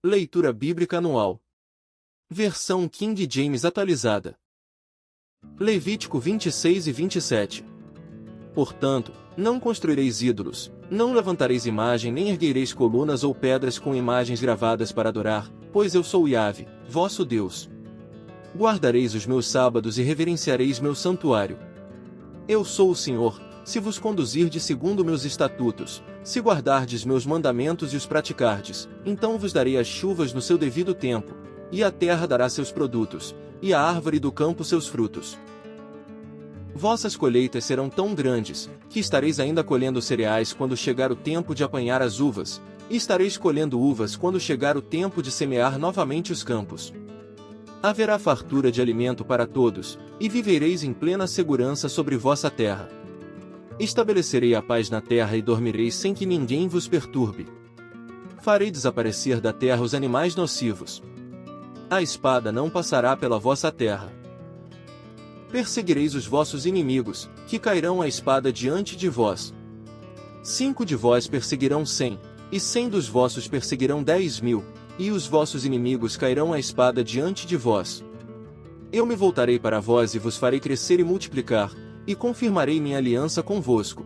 Leitura Bíblica Anual. Versão King James atualizada. Levítico 26 e 27. Portanto, não construireis ídolos, não levantareis imagem nem erguereis colunas ou pedras com imagens gravadas para adorar, pois eu sou Yahvé, vosso Deus. Guardareis os meus sábados e reverenciareis meu santuário. Eu sou o Senhor, se vos conduzirdes segundo meus estatutos, se guardardes meus mandamentos e os praticardes, então vos darei as chuvas no seu devido tempo, e a terra dará seus produtos, e a árvore do campo seus frutos. Vossas colheitas serão tão grandes, que estareis ainda colhendo cereais quando chegar o tempo de apanhar as uvas, e estareis colhendo uvas quando chegar o tempo de semear novamente os campos. Haverá fartura de alimento para todos, e vivereis em plena segurança sobre vossa terra. Estabelecerei a paz na terra e dormireis sem que ninguém vos perturbe. Farei desaparecer da terra os animais nocivos. A espada não passará pela vossa terra. Perseguireis os vossos inimigos, que cairão a espada diante de vós. 5 de vós perseguirão 100, e 100 dos vossos perseguirão 10.000, e os vossos inimigos cairão a espada diante de vós. Eu me voltarei para vós e vos farei crescer e multiplicar, e confirmarei minha aliança convosco.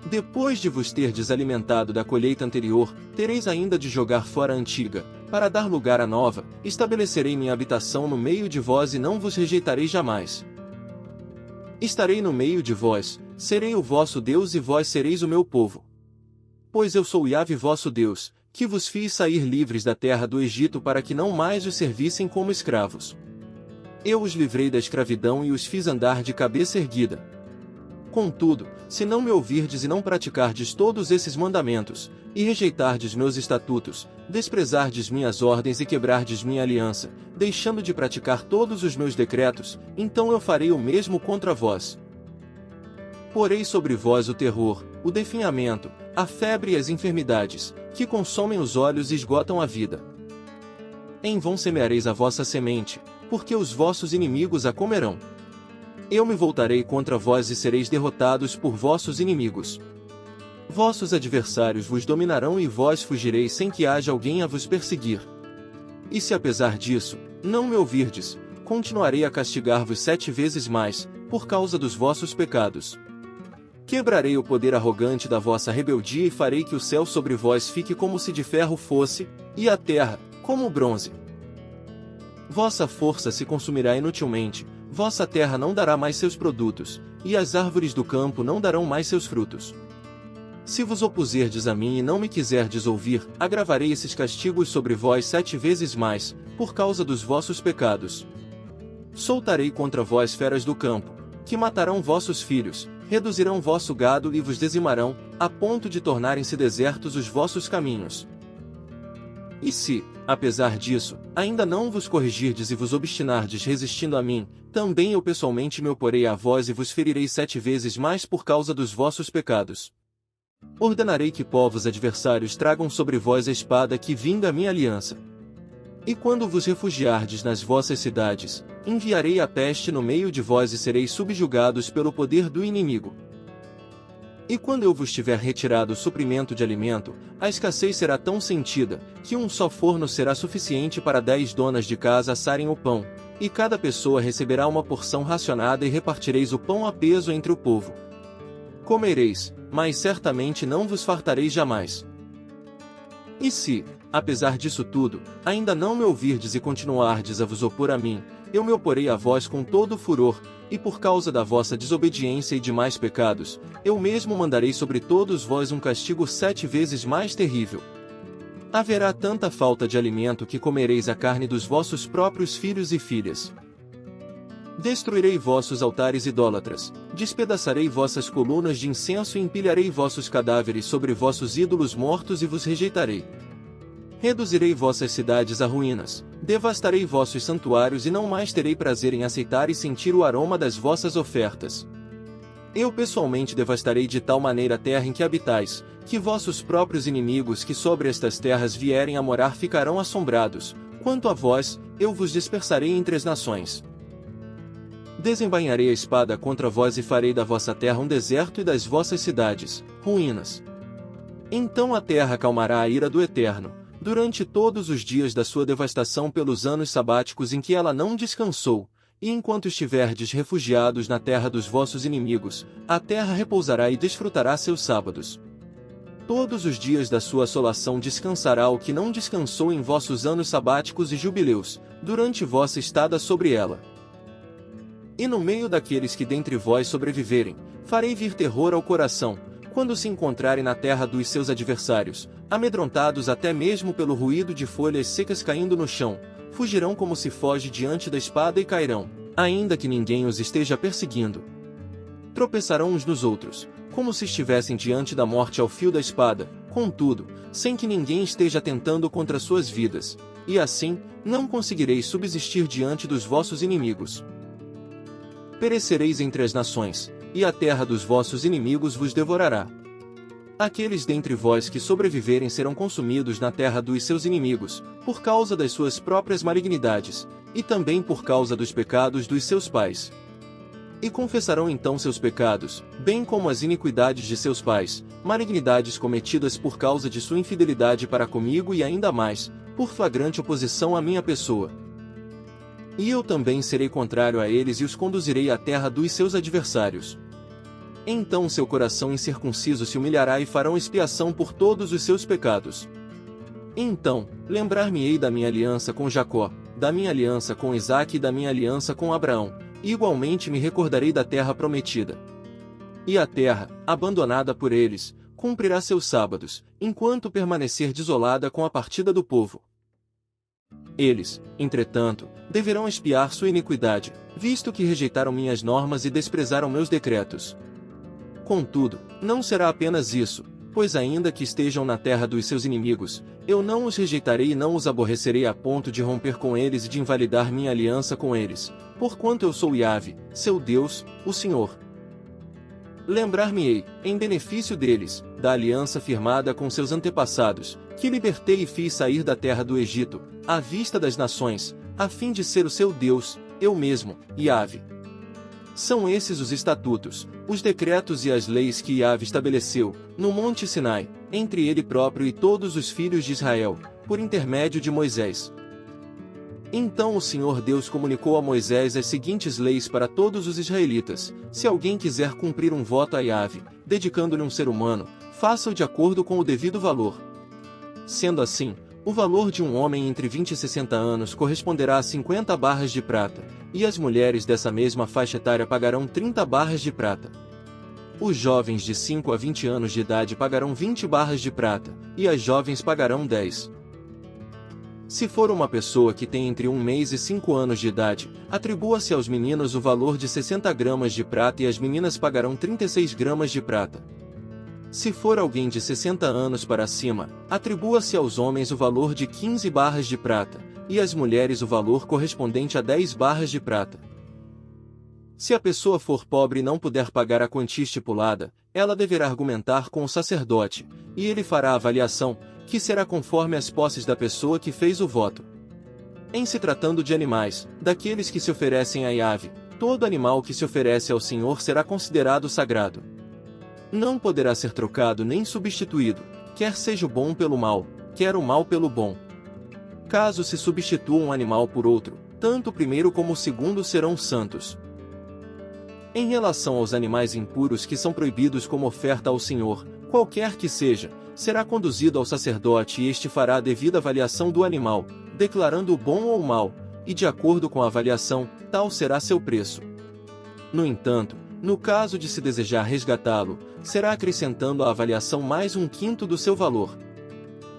Depois de vos terdes alimentado da colheita anterior, tereis ainda de jogar fora a antiga, para dar lugar à nova, estabelecerei minha habitação no meio de vós e não vos rejeitarei jamais. Estarei no meio de vós, serei o vosso Deus e vós sereis o meu povo. Pois eu sou Yahvé vosso Deus, que vos fiz sair livres da terra do Egito para que não mais os servissem como escravos. Eu os livrei da escravidão e os fiz andar de cabeça erguida. Contudo, se não me ouvirdes e não praticardes todos esses mandamentos, e rejeitardes meus estatutos, desprezardes minhas ordens e quebrardes minha aliança, deixando de praticar todos os meus decretos, então eu farei o mesmo contra vós. Porei sobre vós o terror, o definhamento, a febre e as enfermidades, que consomem os olhos e esgotam a vida. Em vão semeareis a vossa semente, porque os vossos inimigos a comerão. Eu me voltarei contra vós e sereis derrotados por vossos inimigos. Vossos adversários vos dominarão e vós fugireis sem que haja alguém a vos perseguir. E se apesar disso, não me ouvirdes, continuarei a castigar-vos 7 vezes mais, por causa dos vossos pecados. Quebrarei o poder arrogante da vossa rebeldia e farei que o céu sobre vós fique como se de ferro fosse, e a terra, como bronze. Vossa força se consumirá inutilmente, vossa terra não dará mais seus produtos, e as árvores do campo não darão mais seus frutos. Se vos opuserdes a mim e não me quiserdes ouvir, agravarei esses castigos sobre vós 7 vezes mais, por causa dos vossos pecados. Soltarei contra vós feras do campo, que matarão vossos filhos, reduzirão vosso gado e vos dizimarão, a ponto de tornarem-se desertos os vossos caminhos. E se, apesar disso, ainda não vos corrigirdes e vos obstinardes resistindo a mim, também eu pessoalmente me oporei a vós e vos ferirei 7 vezes mais por causa dos vossos pecados. Ordenarei que povos adversários tragam sobre vós a espada que vinga a minha aliança. E quando vos refugiardes nas vossas cidades, enviarei a peste no meio de vós e sereis subjugados pelo poder do inimigo. E quando eu vos tiver retirado o suprimento de alimento, a escassez será tão sentida, que um só forno será suficiente para 10 donas de casa assarem o pão, e cada pessoa receberá uma porção racionada e repartireis o pão a peso entre o povo. Comereis, mas certamente não vos fartareis jamais. E se, apesar disso tudo, ainda não me ouvirdes e continuardes a vos opor a mim, eu me oporei a vós com todo o furor, e por causa da vossa desobediência e demais pecados, eu mesmo mandarei sobre todos vós um castigo 7 vezes mais terrível. Haverá tanta falta de alimento que comereis a carne dos vossos próprios filhos e filhas. Destruirei vossos altares idólatras, despedaçarei vossas colunas de incenso e empilharei vossos cadáveres sobre vossos ídolos mortos e vos rejeitarei. Reduzirei vossas cidades a ruínas, devastarei vossos santuários e não mais terei prazer em aceitar e sentir o aroma das vossas ofertas. Eu pessoalmente devastarei de tal maneira a terra em que habitais, que vossos próprios inimigos que sobre estas terras vierem a morar ficarão assombrados. Quanto a vós, eu vos dispersarei entre as nações. Desembainharei a espada contra vós e farei da vossa terra um deserto e das vossas cidades, ruínas. Então a terra acalmará a ira do Eterno, durante todos os dias da sua devastação pelos anos sabáticos em que ela não descansou, e enquanto estiverdes refugiados na terra dos vossos inimigos, a terra repousará e desfrutará seus sábados. Todos os dias da sua assolação descansará o que não descansou em vossos anos sabáticos e jubileus, durante vossa estada sobre ela. E no meio daqueles que dentre vós sobreviverem, farei vir terror ao coração, quando se encontrarem na terra dos seus adversários, amedrontados até mesmo pelo ruído de folhas secas caindo no chão, fugirão como se foge diante da espada e cairão, ainda que ninguém os esteja perseguindo. Tropeçarão uns nos outros, como se estivessem diante da morte ao fio da espada, contudo, sem que ninguém esteja tentando contra suas vidas, e assim, não conseguireis subsistir diante dos vossos inimigos. Perecereis entre as nações, e a terra dos vossos inimigos vos devorará. Aqueles dentre vós que sobreviverem serão consumidos na terra dos seus inimigos, por causa das suas próprias malignidades, e também por causa dos pecados dos seus pais. E confessarão então seus pecados, bem como as iniquidades de seus pais, malignidades cometidas por causa de sua infidelidade para comigo e ainda mais, por flagrante oposição à minha pessoa. E eu também serei contrário a eles e os conduzirei à terra dos seus adversários. Então seu coração incircunciso se humilhará e farão expiação por todos os seus pecados. Então, lembrar-me-ei da minha aliança com Jacó, da minha aliança com Isaque e da minha aliança com Abraão, e igualmente me recordarei da terra prometida. E a terra, abandonada por eles, cumprirá seus sábados, enquanto permanecer desolada com a partida do povo. Eles, entretanto, deverão expiar sua iniquidade, visto que rejeitaram minhas normas e desprezaram meus decretos. Contudo, não será apenas isso, pois ainda que estejam na terra dos seus inimigos, eu não os rejeitarei e não os aborrecerei a ponto de romper com eles e de invalidar minha aliança com eles, porquanto eu sou Yahvé, seu Deus, o Senhor. Lembrar-me-ei, em benefício deles, da aliança firmada com seus antepassados, que libertei e fiz sair da terra do Egito, à vista das nações, a fim de ser o seu Deus, eu mesmo, Yahvé. São esses os estatutos, os decretos e as leis que Yahvé estabeleceu, no Monte Sinai, entre ele próprio e todos os filhos de Israel, por intermédio de Moisés. Então o Senhor Deus comunicou a Moisés as seguintes leis para todos os israelitas: se alguém quiser cumprir um voto a Yahvé, dedicando-lhe um ser humano, faça-o de acordo com o devido valor. Sendo assim, o valor de um homem entre 20 e 60 anos corresponderá a 50 barras de prata, e as mulheres dessa mesma faixa etária pagarão 30 barras de prata. Os jovens de 5 a 20 anos de idade pagarão 20 barras de prata, e as jovens pagarão 10. Se for uma pessoa que tem entre 1 mês e 5 anos de idade, atribua-se aos meninos o valor de 60 gramas de prata e as meninas pagarão 36 gramas de prata. Se for alguém de 60 anos para cima, atribua-se aos homens o valor de 15 barras de prata, e às mulheres o valor correspondente a 10 barras de prata. Se a pessoa for pobre e não puder pagar a quantia estipulada, ela deverá argumentar com o sacerdote, e ele fará a avaliação, que será conforme as posses da pessoa que fez o voto. Em se tratando de animais, daqueles que se oferecem a Yahvé, todo animal que se oferece ao Senhor será considerado sagrado. Não poderá ser trocado nem substituído, quer seja o bom pelo mal, quer o mal pelo bom. Caso se substitua um animal por outro, tanto o primeiro como o segundo serão santos. Em relação aos animais impuros que são proibidos como oferta ao Senhor, qualquer que seja, será conduzido ao sacerdote e este fará a devida avaliação do animal, declarando o bom ou o mal, e de acordo com a avaliação, tal será seu preço. No entanto, no caso de se desejar resgatá-lo, será acrescentando à avaliação mais 1/5 do seu valor.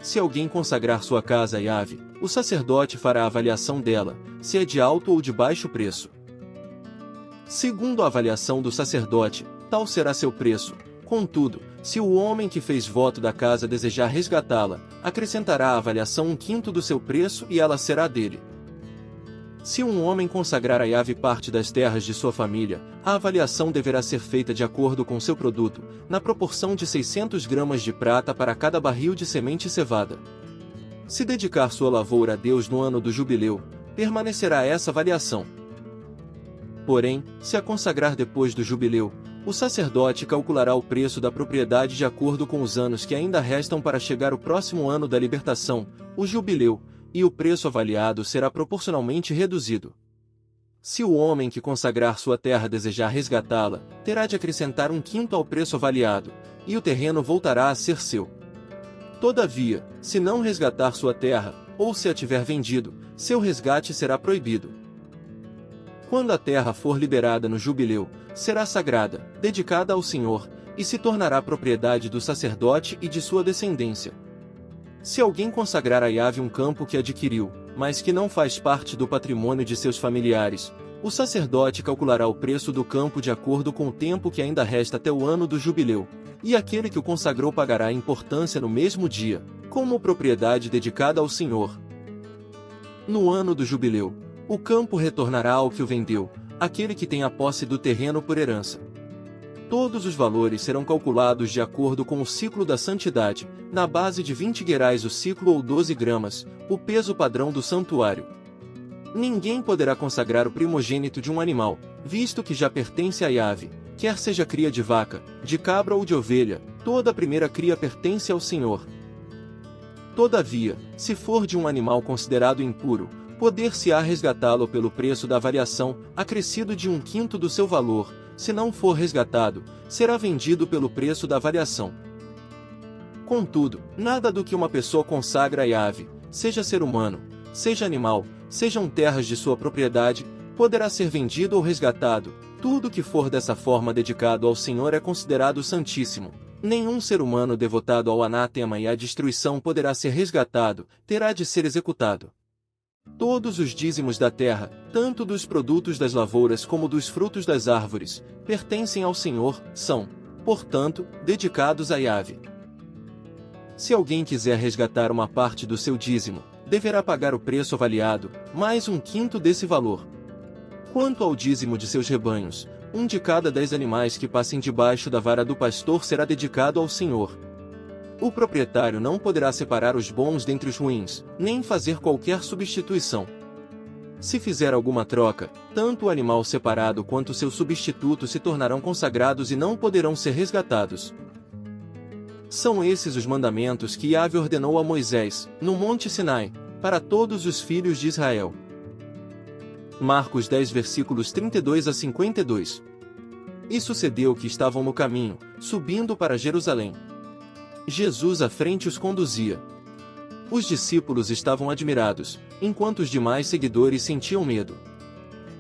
Se alguém consagrar sua casa a Yahvé, o sacerdote fará a avaliação dela, se é de alto ou de baixo preço. Segundo a avaliação do sacerdote, tal será seu preço. Contudo, se o homem que fez voto da casa desejar resgatá-la, acrescentará à avaliação 1/5 do seu preço e ela será dele. Se um homem consagrar a Yahvé parte das terras de sua família, a avaliação deverá ser feita de acordo com seu produto, na proporção de 600 gramas de prata para cada barril de semente cevada. Se dedicar sua lavoura a Deus no ano do jubileu, permanecerá essa avaliação. Porém, se a consagrar depois do jubileu, o sacerdote calculará o preço da propriedade de acordo com os anos que ainda restam para chegar o próximo ano da libertação, o jubileu, e o preço avaliado será proporcionalmente reduzido. Se o homem que consagrar sua terra desejar resgatá-la, terá de acrescentar 1/5 ao preço avaliado, e o terreno voltará a ser seu. Todavia, se não resgatar sua terra, ou se a tiver vendido, seu resgate será proibido. Quando a terra for liberada no jubileu, será sagrada, dedicada ao Senhor, e se tornará propriedade do sacerdote e de sua descendência. Se alguém consagrar a Yahvé um campo que adquiriu, mas que não faz parte do patrimônio de seus familiares, o sacerdote calculará o preço do campo de acordo com o tempo que ainda resta até o ano do jubileu, e aquele que o consagrou pagará a importância no mesmo dia, como propriedade dedicada ao Senhor. No ano do jubileu, o campo retornará ao que o vendeu, aquele que tem a posse do terreno por herança. Todos os valores serão calculados de acordo com o ciclo da santidade, na base de 20 gerais o ciclo ou 12 gramas, o peso padrão do santuário. Ninguém poderá consagrar o primogênito de um animal, visto que já pertence a Yahvé, quer seja cria de vaca, de cabra ou de ovelha, toda a primeira cria pertence ao Senhor. Todavia, se for de um animal considerado impuro, poder-se-á resgatá-lo pelo preço da avaliação, acrescido de 1/5 do seu valor. Se não for resgatado, será vendido pelo preço da avaliação. Contudo, nada do que uma pessoa consagra a Yahvé, seja ser humano, seja animal, sejam terras de sua propriedade, poderá ser vendido ou resgatado. Tudo que for dessa forma dedicado ao Senhor é considerado santíssimo. Nenhum ser humano devotado ao anátema e à destruição poderá ser resgatado, terá de ser executado. Todos os dízimos da terra, tanto dos produtos das lavouras como dos frutos das árvores, pertencem ao Senhor, são, portanto, dedicados a Yahvé. Se alguém quiser resgatar uma parte do seu dízimo, deverá pagar o preço avaliado, mais 1/5 desse valor. Quanto ao dízimo de seus rebanhos, 1 de cada 10 animais que passem debaixo da vara do pastor será dedicado ao Senhor. O proprietário não poderá separar os bons dentre os ruins, nem fazer qualquer substituição. Se fizer alguma troca, tanto o animal separado quanto seu substituto se tornarão consagrados e não poderão ser resgatados. São esses os mandamentos que Yahvé ordenou a Moisés, no Monte Sinai, para todos os filhos de Israel. Marcos 10 versículos 32 a 52. E sucedeu que estavam no caminho, subindo para Jerusalém. Jesus à frente os conduzia. Os discípulos estavam admirados, enquanto os demais seguidores sentiam medo.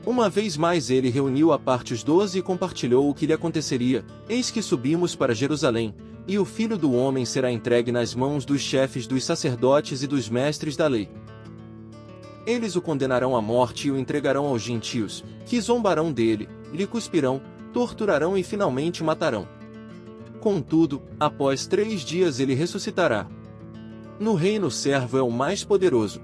Uma vez mais ele reuniu à parte os 12 e compartilhou o que lhe aconteceria. Eis que subimos para Jerusalém, e o Filho do Homem será entregue nas mãos dos chefes dos sacerdotes e dos mestres da lei. Eles o condenarão à morte e o entregarão aos gentios, que zombarão dele, lhe cuspirão, torturarão e finalmente matarão. Contudo, após 3 dias ele ressuscitará. No reino o servo é o mais poderoso.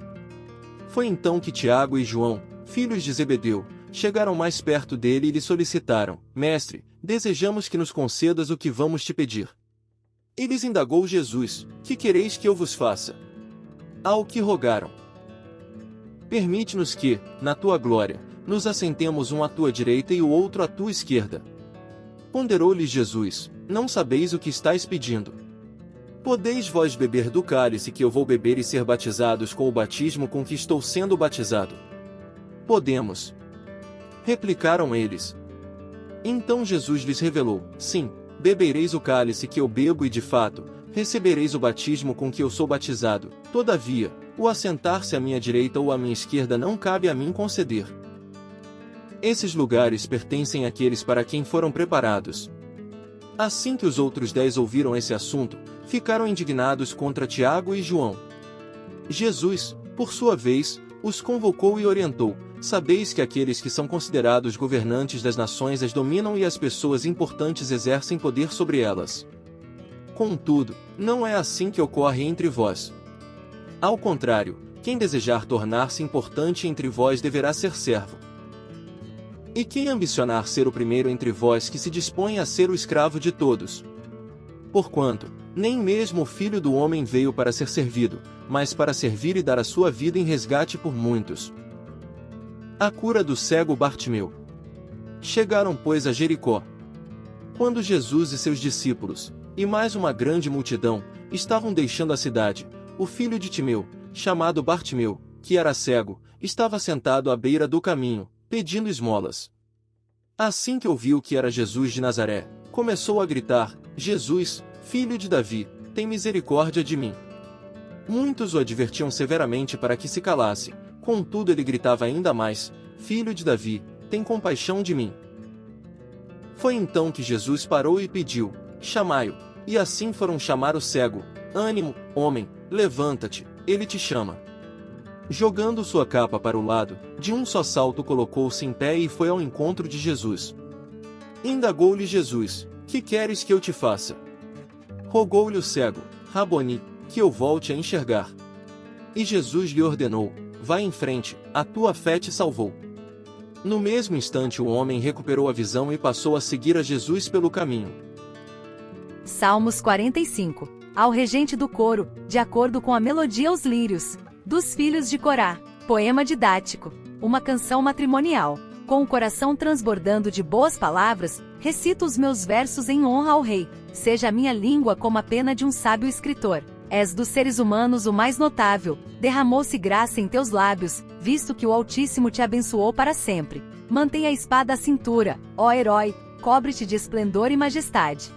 Foi então que Tiago e João, filhos de Zebedeu, chegaram mais perto dele e lhe solicitaram: Mestre, desejamos que nos concedas o que vamos te pedir. E lhes indagou Jesus: Que quereis que eu vos faça? Ao que rogaram: Permite-nos que, na tua glória, nos assentemos um à tua direita e o outro à tua esquerda. Ponderou-lhes Jesus: Não sabeis o que estáis pedindo. Podeis vós beber do cálice que eu vou beber e ser batizados com o batismo com que estou sendo batizado? Podemos. Replicaram eles. Então Jesus lhes revelou: Sim, bebereis o cálice que eu bebo e de fato, recebereis o batismo com que eu sou batizado. Todavia, o assentar-se à minha direita ou à minha esquerda não cabe a mim conceder. Esses lugares pertencem àqueles para quem foram preparados. Assim que os outros 10 ouviram esse assunto, ficaram indignados contra Tiago e João. Jesus, por sua vez, os convocou e orientou: Sabeis que aqueles que são considerados governantes das nações as dominam e as pessoas importantes exercem poder sobre elas. Contudo, não é assim que ocorre entre vós. Ao contrário, quem desejar tornar-se importante entre vós deverá ser servo. E quem ambicionar ser o primeiro entre vós que se dispõe a ser o escravo de todos. Porquanto, nem mesmo o Filho do Homem veio para ser servido, mas para servir e dar a sua vida em resgate por muitos. A cura do cego Bartimeu. Chegaram, pois, a Jericó. Quando Jesus e seus discípulos, e mais uma grande multidão, estavam deixando a cidade, o filho de Timeu, chamado Bartimeu, que era cego, estava sentado à beira do caminho, pedindo esmolas. Assim que ouviu que era Jesus de Nazaré, começou a gritar: Jesus, filho de Davi, tem misericórdia de mim. Muitos o advertiam severamente para que se calasse, contudo ele gritava ainda mais: Filho de Davi, tem compaixão de mim. Foi então que Jesus parou e pediu: Chamai-o. E assim foram chamar o cego: Ânimo, homem, levanta-te, ele te chama. Jogando sua capa para o lado, de um só salto colocou-se em pé e foi ao encontro de Jesus. Indagou-lhe Jesus: Que queres que eu te faça? Rogou-lhe o cego: Raboni, que eu volte a enxergar. E Jesus lhe ordenou: Vai em frente, a tua fé te salvou. No mesmo instante o homem recuperou a visão e passou a seguir a Jesus pelo caminho. Salmos 45. Ao regente do coro, de acordo com a melodia Os Lírios, dos filhos de Corá. Poema didático. Uma canção matrimonial. Com o coração transbordando de boas palavras, recito os meus versos em honra ao rei. Seja a minha língua como a pena de um sábio escritor. És dos seres humanos o mais notável, derramou-se graça em teus lábios, visto que o Altíssimo te abençoou para sempre. Mantém a espada à cintura, ó herói, cobre-te de esplendor e majestade.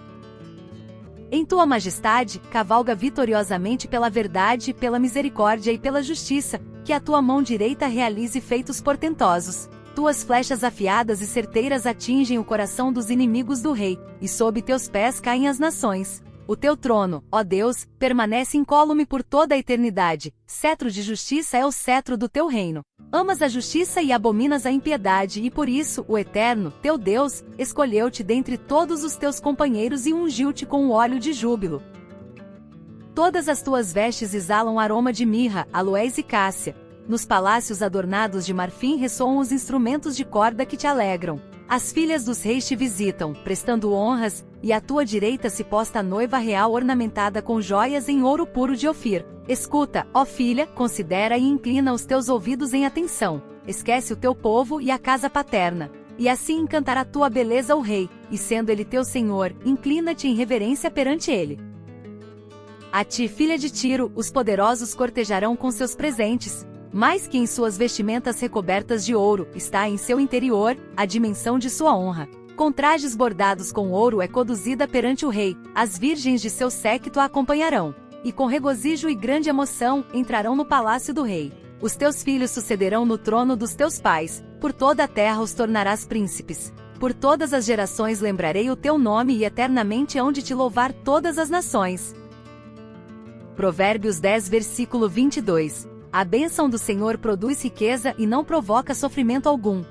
Em tua majestade, cavalga vitoriosamente pela verdade, pela misericórdia e pela justiça, que a tua mão direita realize feitos portentosos. Tuas flechas afiadas e certeiras atingem o coração dos inimigos do rei, e sob teus pés caem as nações. O teu trono, ó Deus, permanece incólume por toda a eternidade, cetro de justiça é o cetro do teu reino. Amas a justiça e abominas a impiedade e por isso, o Eterno, teu Deus, escolheu-te dentre todos os teus companheiros e ungiu-te com o óleo de júbilo. Todas as tuas vestes exalam aroma de mirra, aloés e cássia. Nos palácios adornados de marfim ressoam os instrumentos de corda que te alegram. As filhas dos reis te visitam, prestando honras, e à tua direita se posta a noiva real ornamentada com joias em ouro puro de Ofir. Escuta, ó filha, considera e inclina os teus ouvidos em atenção. Esquece o teu povo e a casa paterna. E assim encantará tua beleza o rei, e sendo ele teu senhor, inclina-te em reverência perante ele. A ti, filha de Tiro, os poderosos cortejarão com seus presentes. Mais que em suas vestimentas recobertas de ouro, está em seu interior a dimensão de sua honra. Com trajes bordados com ouro é conduzida perante o rei, as virgens de seu séquito a acompanharão. E com regozijo e grande emoção, entrarão no palácio do rei. Os teus filhos sucederão no trono dos teus pais, por toda a terra os tornarás príncipes. Por todas as gerações lembrarei o teu nome e eternamente hão de te louvar todas as nações. Provérbios 10 versículo 22. A bênção do Senhor produz riqueza e não provoca sofrimento algum.